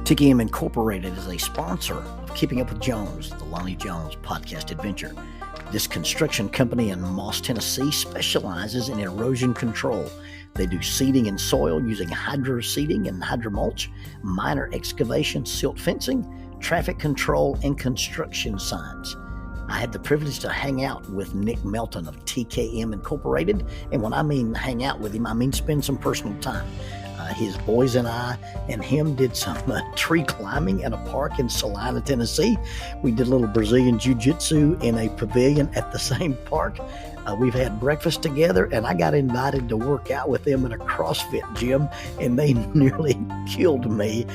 TKM Incorporated is a sponsor of Keeping Up with Jones, the Lonnie Jones podcast adventure. This construction company in Moss, Tennessee specializes in erosion control. They do seeding in soil using hydro seeding and hydromulch, minor excavation, silt fencing, traffic control, and construction signs. I had the privilege to hang out with Nick Melton of TKM Incorporated, and when I mean hang out with him, I mean spend some personal time. His boys and I and him did some tree climbing in a park in Salina, Tennessee. We did a little Brazilian Jiu-Jitsu in a pavilion at the same park. We've had breakfast together, and I got invited to work out with them in a CrossFit gym, and they nearly killed me.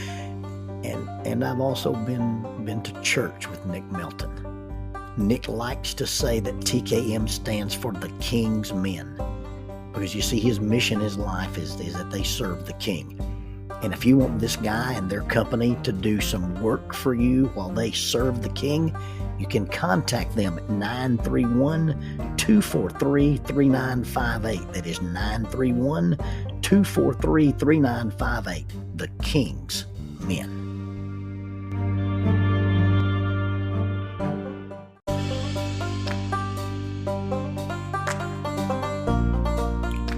And I've also been to church with Nick Melton. Nick likes to say that TKM stands for the King's Men. Because you see, his mission, his life is that they serve the King. And if you want this guy and their company to do some work for you while they serve the King, you can contact them at 931-243-3958. That is 931-243-3958. The King's Men.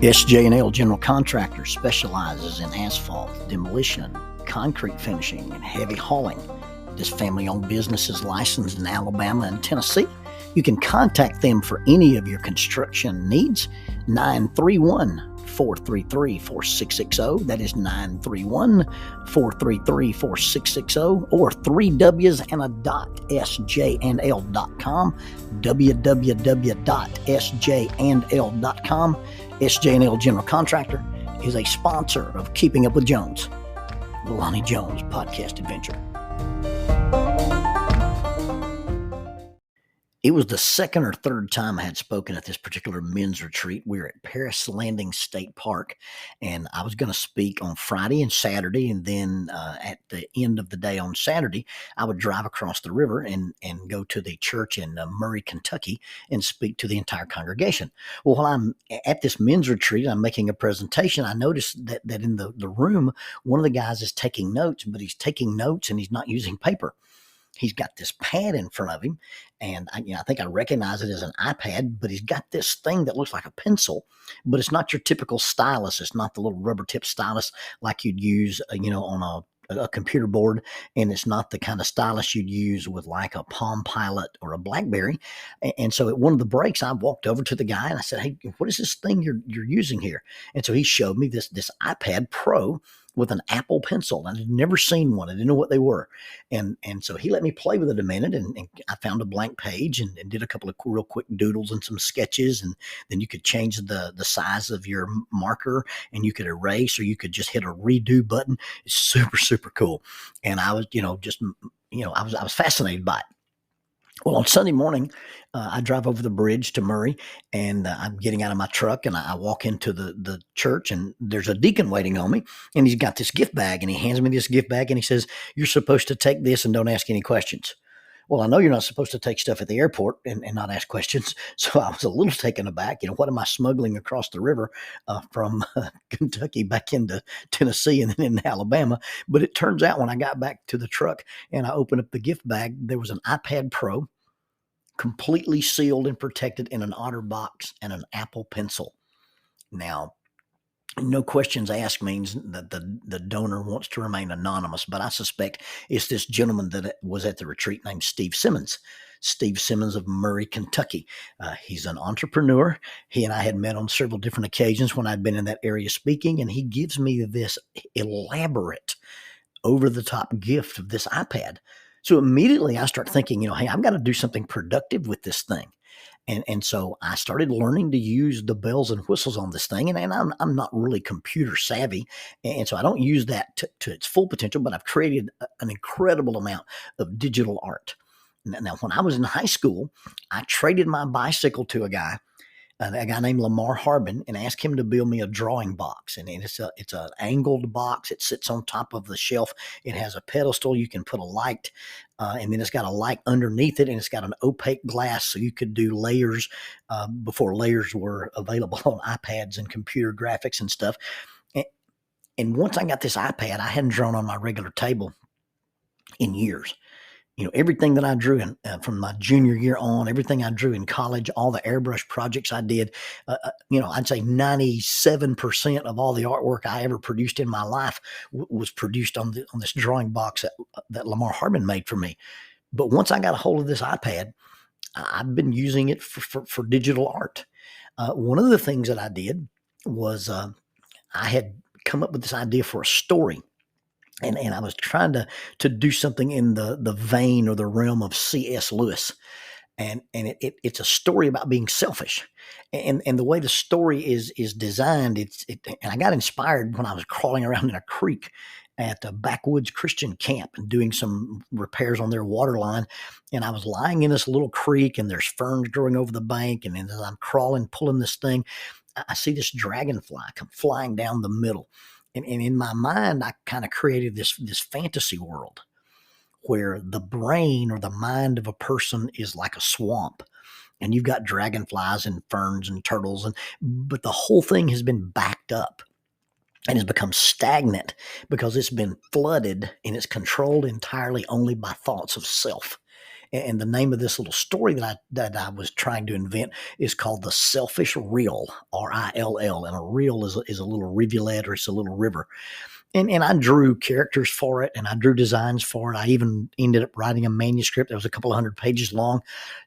SJ&L General Contractor specializes in asphalt, demolition, concrete finishing, and heavy hauling. This family-owned business is licensed in Alabama and Tennessee. You can contact them for any of your construction needs. 931-433-4660. That is 931-433-4660, or 3 W's and a dot, sjnl.com, www.sjnl.com. SJ&L General Contractor is a sponsor of Keeping Up with Jones, the Lonnie Jones podcast adventure. It was the second or third time I had spoken at this particular men's retreat. We were at Paris Landing State Park, and I was going to speak on Friday and Saturday, and then at the end of the day on Saturday, I would drive across the river and go to the church in Murray, Kentucky, and speak to the entire congregation. Well, while I'm at this men's retreat, I'm making a presentation. I noticed that in the room, one of the guys is taking notes, but he's taking notes and he's not using paper. He's got this pad in front of him, and I think I recognize it as an iPad, but he's got this thing that looks like a pencil, but it's not your typical stylus. It's not the little rubber tip stylus like you'd use, on a computer board, and it's not the kind of stylus you'd use with like a Palm Pilot or a BlackBerry. And so at one of the breaks, I walked over to the guy and I said, "Hey, what is this thing you're using here?" And so he showed me this iPad Pro with an Apple Pencil. I'd never seen one. I didn't know what they were. And so he let me play with it a minute, and I found a blank page and did a couple of real quick doodles and some sketches. And then you could change the size of your marker, and you could erase, or you could just hit a redo button. It's super, super cool. And I was, I was fascinated by it. Well, on Sunday morning, I drive over the bridge to Murray, and I'm getting out of my truck, and I walk into the church, and there's a deacon waiting on me, and he's got this gift bag, and he hands me this gift bag, and he says, "You're supposed to take this and don't ask any questions." Well, I know you're not supposed to take stuff at the airport and not ask questions, so I was a little taken aback. What am I smuggling across the river from Kentucky back into Tennessee and then into Alabama? But it turns out when I got back to the truck and I opened up the gift bag, there was an iPad Pro, completely sealed and protected in an otter box, and an Apple Pencil. Now, no questions asked means that the donor wants to remain anonymous, but I suspect it's this gentleman that was at the retreat named Steve Simmons. Steve Simmons of Murray, Kentucky. He's an entrepreneur. He and I had met on several different occasions when I'd been in that area speaking, and he gives me this elaborate, over-the-top gift of this iPad. So immediately I start thinking, hey, I've got to do something productive with this thing. And so I started learning to use the bells and whistles on this thing. And I'm not really computer savvy. And so I don't use that to its full potential, but I've created an incredible amount of digital art. Now, when I was in high school, I traded my bicycle to a guy named Lamar Harbin, and asked him to build me a drawing box. And it's an angled box. It sits on top of the shelf. It has a pedestal. You can put a light, and then it's got a light underneath it, and it's got an opaque glass, so you could do layers before layers were available on iPads and computer graphics and stuff. And once I got this iPad, I hadn't drawn on my regular table in years. Everything that I drew in from my junior year on, everything I drew in college, all the airbrush projects I did, I'd say 97% of all the artwork I ever produced in my life was produced on this drawing box that Lamar Hardman made for me. But once I got a hold of this iPad, I've been using it for digital art. One of the things that I did was I had come up with this idea for a story, and I was trying to do something in the vein or the realm of C.S. Lewis, and it's a story about being selfish, and the way the story is designed, and I got inspired when I was crawling around in a creek at a backwoods Christian camp and doing some repairs on their water line, and I was lying in this little creek, and there's ferns growing over the bank, and as I'm crawling, pulling this thing, I see this dragonfly come flying down the middle. And in my mind, I kind of created this fantasy world where the brain or the mind of a person is like a swamp, and you've got dragonflies and ferns and turtles, but the whole thing has been backed up and has become stagnant because it's been flooded and it's controlled entirely only by thoughts of self. And the name of this little story that I was trying to invent is called The Selfish Rill, Rill. And a rill is a little rivulet, or it's a little river. And I drew characters for it, and I drew designs for it. I even ended up writing a manuscript that was a couple of hundred pages long.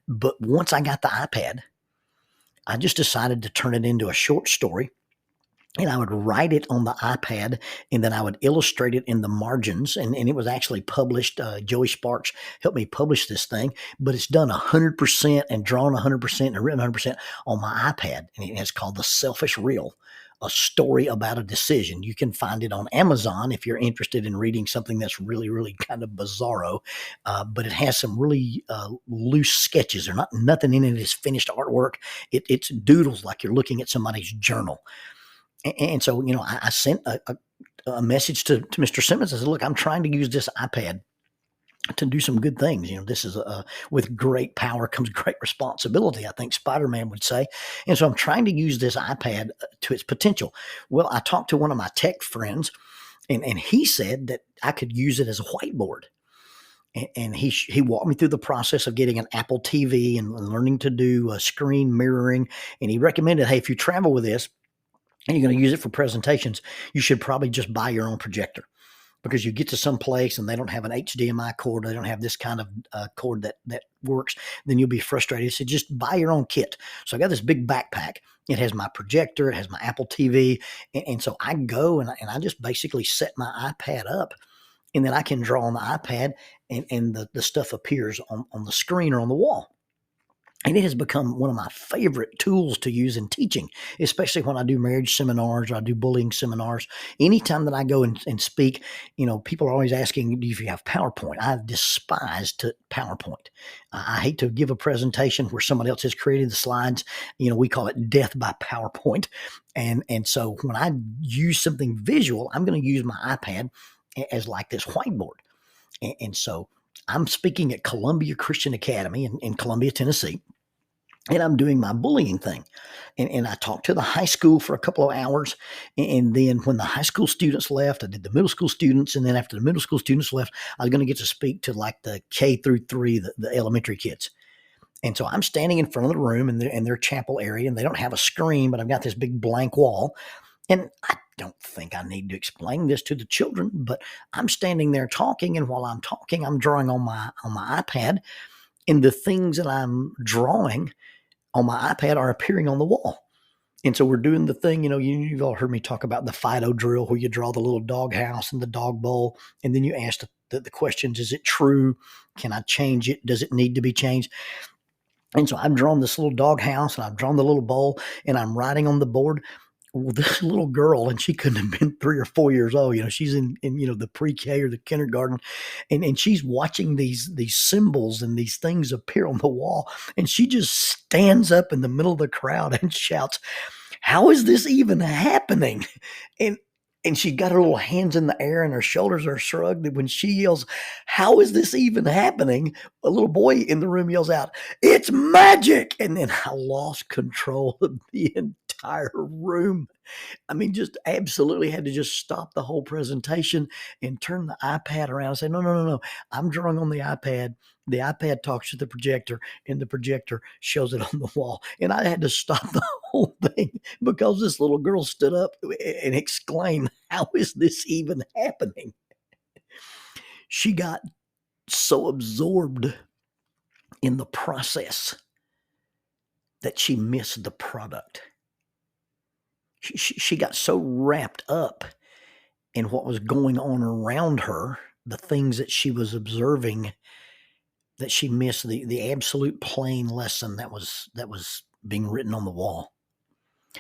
But once I got the iPad, I just decided to turn it into a short story, and I would write it on the iPad, and then I would illustrate it in the margins. And it was actually published. Joey Sparks helped me publish this thing, but it's done 100% and drawn 100% and written 100% on my iPad. And it's called The Selfish Reel, a story about a decision. You can find it on Amazon if you're interested in reading something that's really, really kind of bizarro. But it has some really loose sketches. Nothing in it is finished artwork. It's doodles like you're looking at somebody's journal. And so, I sent a message to Mr. Simmons. I said, look, I'm trying to use this iPad to do some good things. This is with great power comes great responsibility, I think Spider-Man would say. And so I'm trying to use this iPad to its potential. Well, I talked to one of my tech friends, and he said that I could use it as a whiteboard. And he walked me through the process of getting an Apple TV and learning to do screen mirroring. And he recommended, hey, if you travel with this, and you're going to use it for presentations, you should probably just buy your own projector, because you get to some place and they don't have an HDMI cord, they don't have this kind of cord that works, then you'll be frustrated. So just buy your own kit. So I got this big backpack. It has my projector, it has my Apple TV, and so I go and I just basically set my iPad up, and then I can draw on the iPad, and the stuff appears on the screen or on the wall. And it has become one of my favorite tools to use in teaching, especially when I do marriage seminars or I do bullying seminars. Anytime that I go and speak, people are always asking, do you have PowerPoint? I despise PowerPoint. I hate to give a presentation where somebody else has created the slides. We call it death by PowerPoint. And so when I use something visual, I'm going to use my iPad as like this whiteboard. And so I'm speaking at Columbia Christian Academy in Columbia, Tennessee, and I'm doing my bullying thing. And I talked to the high school for a couple of hours. And then when the high school students left, I did the middle school students. And then after the middle school students left, I was going to get to speak to like the K through 3, the elementary kids. And so I'm standing in front of the room in their chapel area, and they don't have a screen, but I've got this big blank wall. And I don't think I need to explain this to the children, but I'm standing there talking, and while I'm talking, I'm drawing on my iPad, and the things that I'm drawing on my iPad are appearing on the wall. And so we're doing the thing, you've all heard me talk about the Fido drill, where you draw the little dog house and the dog bowl, and then you ask the questions: is it true? Can I change it? Does it need to be changed? And so I've drawn this little dog house, and I've drawn the little bowl, and I'm writing on the board. Well, this little girl, and she couldn't have been 3 or 4 years old. She's in the pre-K or the kindergarten, and she's watching these symbols and these things appear on the wall, and she just stands up in the middle of the crowd and shouts, "How is this even happening?" And she got her little hands in the air and her shoulders are shrugged. And when she yells, "How is this even happening?" a little boy in the room yells out, "It's magic!" And then I lost control of the entire room. I mean, just absolutely had to just stop the whole presentation and turn the iPad around and say, no, no, no, no. I'm drawing on the iPad. The iPad talks to the projector, and the projector shows it on the wall. And I had to stop the whole thing because this little girl stood up and exclaimed, how is this even happening? She got so absorbed in the process that she missed the product. She got so wrapped up in what was going on around her, the things that she was observing, that she missed the absolute plain lesson that was being written on the wall.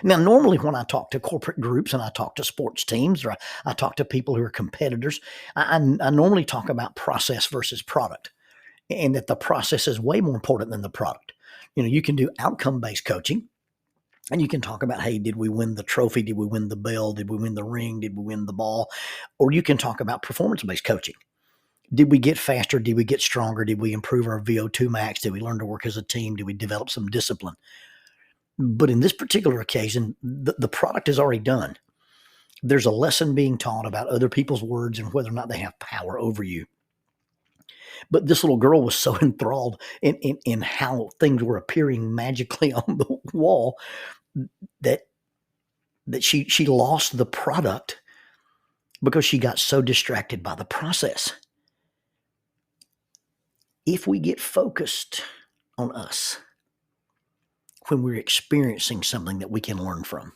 Now, normally when I talk to corporate groups and I talk to sports teams, or I talk to people who are competitors, I normally talk about process versus product, and that the process is way more important than the product. You can do outcome-based coaching, and you can talk about, hey, did we win the trophy? Did we win the bell? Did we win the ring? Did we win the ball? Or you can talk about performance-based coaching. Did we get faster? Did we get stronger? Did we improve our VO2 max? Did we learn to work as a team? Did we develop some discipline? But in this particular occasion, the product is already done. There's a lesson being taught about other people's words and whether or not they have power over you. But this little girl was so enthralled in how things were appearing magically on the wall that she lost the product because she got so distracted by the process. If we get focused on us when we're experiencing something that we can learn from,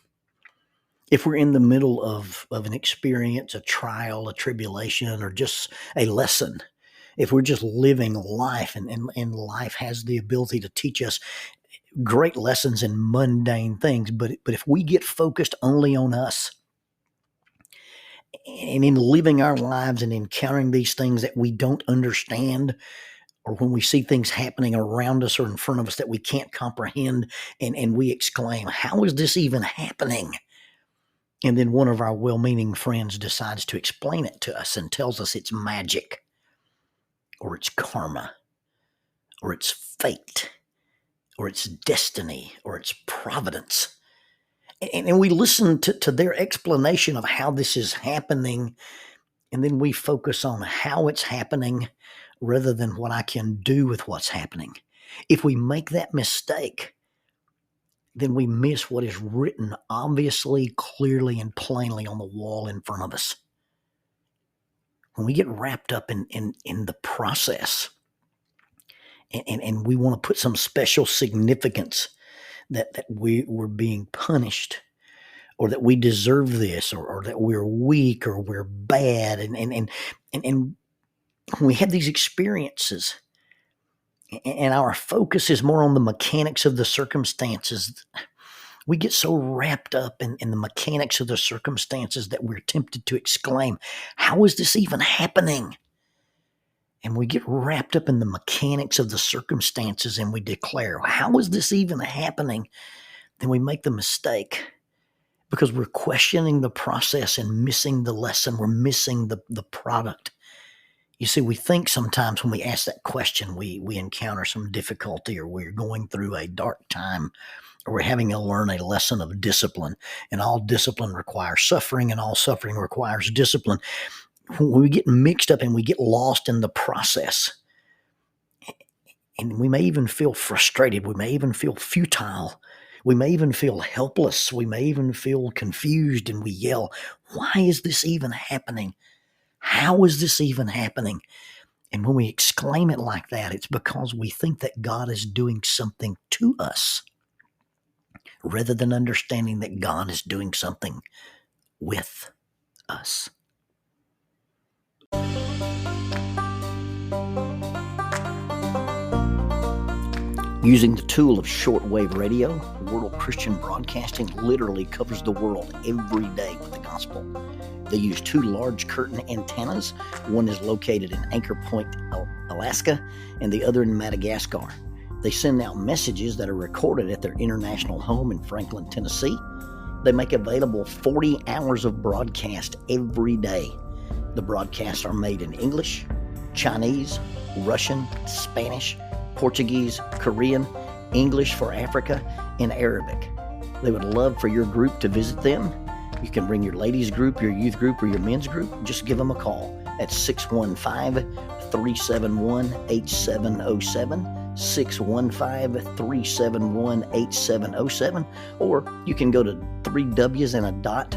if we're in the middle of an experience, a trial, a tribulation, or just a lesson, if we're just living life and life has the ability to teach us great lessons in mundane things, but if we get focused only on us and in living our lives and encountering these things that we don't understand, or when we see things happening around us or in front of us that we can't comprehend, and we exclaim, how is this even happening? And then one of our well-meaning friends decides to explain it to us and tells us it's magic, or it's karma, or it's fate, or it's destiny, or it's providence. And we listen to their explanation of how this is happening, and then we focus on how it's happening rather than what I can do with what's happening. If we make that mistake, then we miss what is written obviously, clearly, and plainly on the wall in front of us. When we get wrapped up in the process and we want to put some special significance that we're being punished, or that we deserve this, or that we're weak, or we're bad, and when we have these experiences and our focus is more on the mechanics of the circumstances, we get so wrapped up in the mechanics of the circumstances that we're tempted to exclaim, how is this even happening? And we get wrapped up in the mechanics of the circumstances and we declare, how is this even happening? Then we make the mistake because we're questioning the process and missing the lesson. We're missing the product. You see, we think sometimes when we ask that question, we encounter some difficulty, or we're going through a dark time, or we're having to learn a lesson of discipline. And all discipline requires suffering, and all suffering requires discipline. When we get mixed up and we get lost in the process, and we may even feel frustrated, we may even feel futile, we may even feel helpless, we may even feel confused, and we yell, why is this even happening? How is this even happening? And when we exclaim it like that, it's because we think that God is doing something to us rather than understanding that God is doing something with us. Using the tool of shortwave radio, World Christian Broadcasting literally covers the world every day with the gospel. They use 2 large curtain antennas. One is located in Anchor Point, Alaska, and the other in Madagascar. They send out messages that are recorded at their international home in Franklin, Tennessee. They make available 40 hours of broadcast every day. The broadcasts are made in English, Chinese, Russian, Spanish, Portuguese, Korean, English for Africa, and Arabic. They would love for your group to visit them. You can bring your ladies group, your youth group, or your men's group. Just give them a call at 615-371-8707. 615-371-8707, or you can go to 3Ws and a dot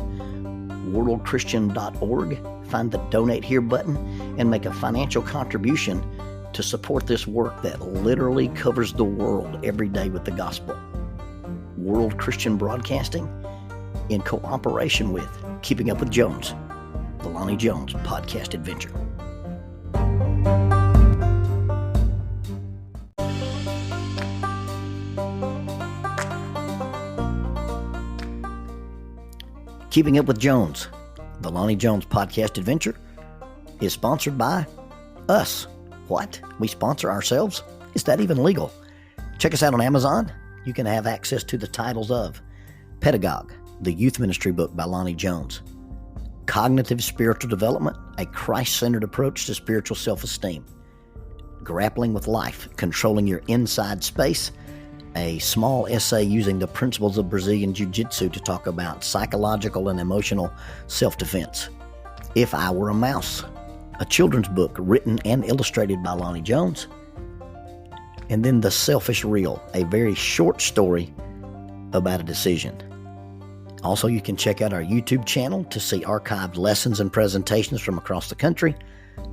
worldchristian.org, find the donate here button, and make a financial contribution to support this work that literally covers the world every day with the gospel. World Christian Broadcasting, in cooperation with Keeping Up with Jones, the Lonnie Jones podcast adventure. Keeping Up with Jones, the Lonnie Jones podcast adventure, is sponsored by us. What? We sponsor ourselves? Is that even legal? Check us out on Amazon. You can have access to the titles of Pedagogue, the youth ministry book by Lonnie Jones; Cognitive Spiritual Development, a Christ-centered approach to spiritual self-esteem; Grappling with Life, Controlling Your Inside Space, a small essay using the principles of Brazilian Jiu-Jitsu to talk about psychological and emotional self-defense; If I Were a Mouse, a children's book written and illustrated by Lonnie Jones; and then The Selfish Reel, a very short story about a decision. Also, you can check out our YouTube channel to see archived lessons and presentations from across the country,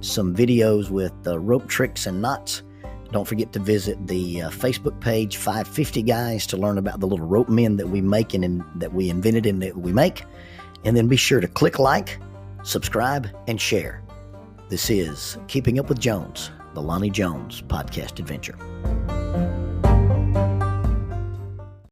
some videos with rope tricks and knots. Don't forget to visit the Facebook page 550 Guys to learn about the little rope men that we make and that we invented and that we make. And then be sure to click like, subscribe, and share. This is Keeping Up with Jones, the Lonnie Jones podcast adventure.